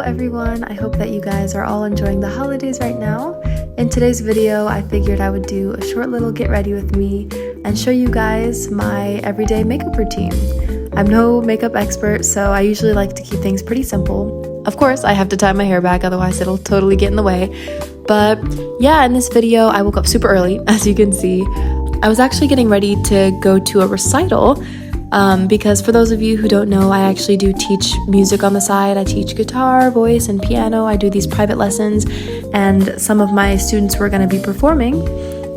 everyone, I hope that you guys are all enjoying the holidays right now. In today's video, I figured I would do a short little get ready with me and show you guys my everyday makeup routine. I'm no makeup expert, so I usually like to keep things pretty simple. Of course, I have to tie my hair back, otherwise it'll totally get in the way. But yeah, in this video, I woke up super early, as you can see. I was actually getting ready to go to a recital because for those of you who don't know, I actually do teach music on the side. I teach guitar, voice, and piano. I do these private lessons, and some of my students were going to be performing,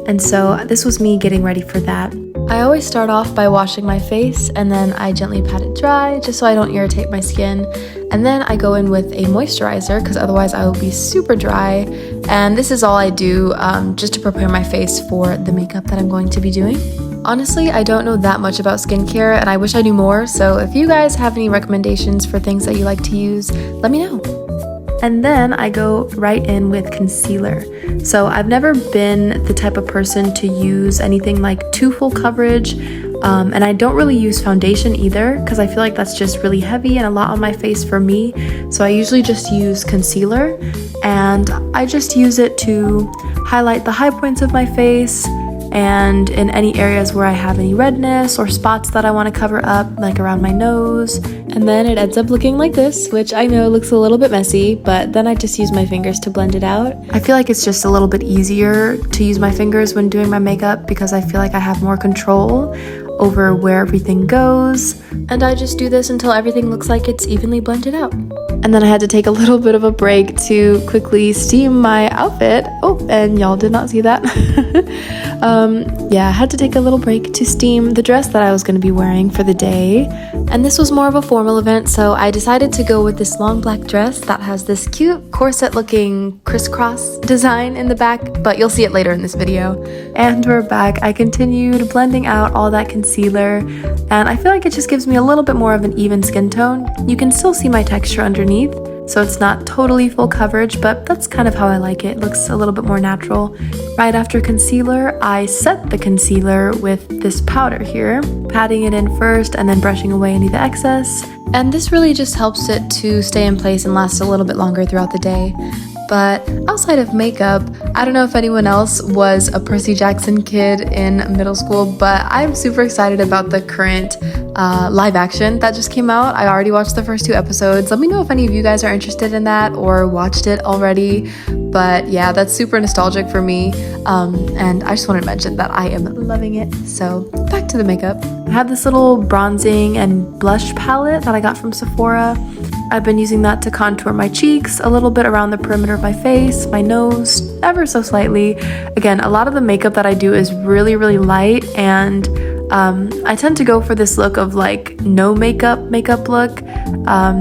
and so this was me getting ready for that. I always start off by washing my face, and then I gently pat it dry just so I don't irritate my skin, and then I go in with a moisturizer because otherwise I will be super dry, and this is all I do just to prepare my face for the makeup that I'm going to be doing. Honestly, I don't know that much about skincare and I wish I knew more, so if you guys have any recommendations for things that you like to use, let me know. And then I go right in with concealer. So I've never been the type of person to use anything like too full coverage, and I don't really use foundation either because I feel like that's just really heavy and a lot on my face for me. So I usually just use concealer, and I just use it to highlight the high points of my face and in any areas where I have any redness or spots that I want to cover up, like around my nose. And then it ends up looking like this, which I know looks a little bit messy, but then I just use my fingers to blend it out. I feel like it's just a little bit easier to use my fingers when doing my makeup because I feel like I have more control over where everything goes. And I just do this until everything looks like it's evenly blended out. And then I had to take a little bit of a break to quickly steam my outfit. Oh, and y'all did not see that. Yeah, I had to take a little break to steam the dress that I was going to be wearing for the day. And this was more of a formal event, so I decided to go with this long black dress that has this cute corset looking crisscross design in the back, but you'll see it later in this video. And we're back. I continued blending out all that concealer, and I feel like it just gives me a little bit more of an even skin tone. You can still see my texture underneath, so it's not totally full coverage, but that's kind of how I like it. It looks a little bit more natural. Right after concealer, I set the concealer with this powder here, patting it in first and then brushing away any of the excess. And this really just helps it to stay in place and last a little bit longer throughout the day. But outside of makeup, I don't know if anyone else was a Percy Jackson kid in middle school, but I'm super excited about the current live action that just came out. I already watched the first 2 episodes. Let me know if any of you guys are interested in that or watched it already. But yeah, that's super nostalgic for me. And I just wanted to mention that I am loving it. So back to the makeup. I have this little bronzing and blush palette that I got from Sephora. I've been using that to contour my cheeks, a little bit around the perimeter of my face, my nose, ever so slightly. Again, a lot of the makeup that I do is really, really light, and I tend to go for this look of like no makeup look,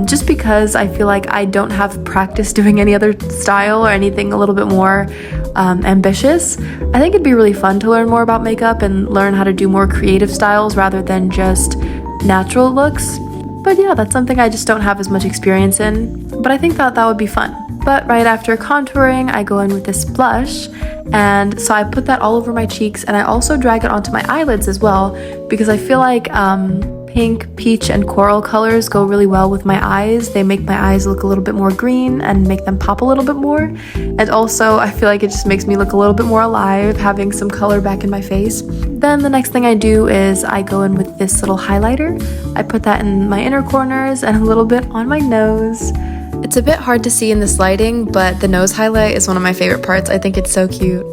just because I feel like I don't have practice doing any other style or anything a little bit more ambitious. I think it'd be really fun to learn more about makeup and learn how to do more creative styles rather than just natural looks. But yeah, that's something I just don't have as much experience in, but I think that would be fun. But right after contouring, I go in with this blush, and so I put that all over my cheeks, and I also drag it onto my eyelids as well, because I feel like pink, peach, and coral colors go really well with my eyes. They make my eyes look a little bit more green and make them pop a little bit more. And also, I feel like it just makes me look a little bit more alive, having some color back in my face. Then the next thing I do is I go in with this little highlighter. I put that in my inner corners and a little bit on my nose. It's a bit hard to see in this lighting, but the nose highlight is one of my favorite parts. I think it's so cute.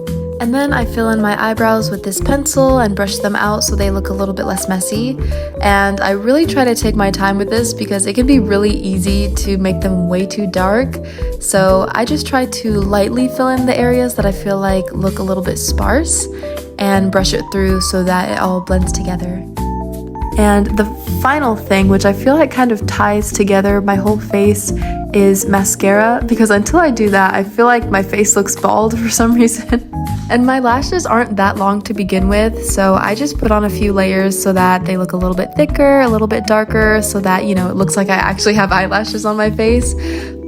And then I fill in my eyebrows with this pencil and brush them out so they look a little bit less messy. And I really try to take my time with this because it can be really easy to make them way too dark. So I just try to lightly fill in the areas that I feel like look a little bit sparse and brush it through so that it all blends together. And the final thing, which I feel like kind of ties together my whole face, is mascara, because until I do that, I feel like my face looks bald for some reason. And my lashes aren't that long to begin with, so I just put on a few layers so that they look a little bit thicker, a little bit darker, so that, you know, it looks like I actually have eyelashes on my face.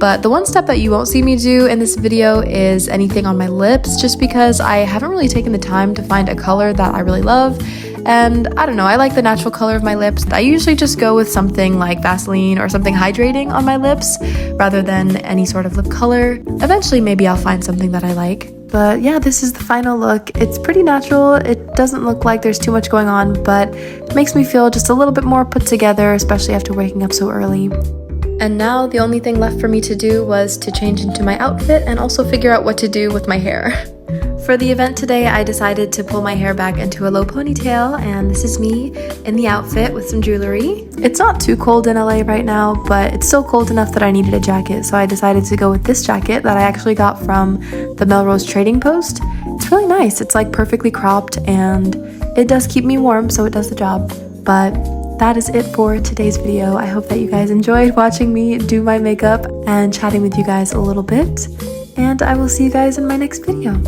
But the one step that you won't see me do in this video is anything on my lips, just because I haven't really taken the time to find a color that I really love. and I don't know, I like the natural color of my lips. I usually just go with something like Vaseline or something hydrating on my lips rather than any sort of lip color. Eventually maybe I'll find something that I like. But yeah, this is the final look. It's pretty natural. It doesn't look like there's too much going on, but it makes me feel just a little bit more put together, especially after waking up so early. And now the only thing left for me to do was to change into my outfit and also figure out what to do with my hair. For the event today, I decided to pull my hair back into a low ponytail, and this is me in the outfit with some jewelry. It's not too cold in LA right now, but it's still cold enough that I needed a jacket, so I decided to go with this jacket that I actually got from the Melrose Trading Post. It's really nice. It's like perfectly cropped, and it does keep me warm, so it does the job. But that is it for today's video. I hope that you guys enjoyed watching me do my makeup and chatting with you guys a little bit, and I will see you guys in my next video.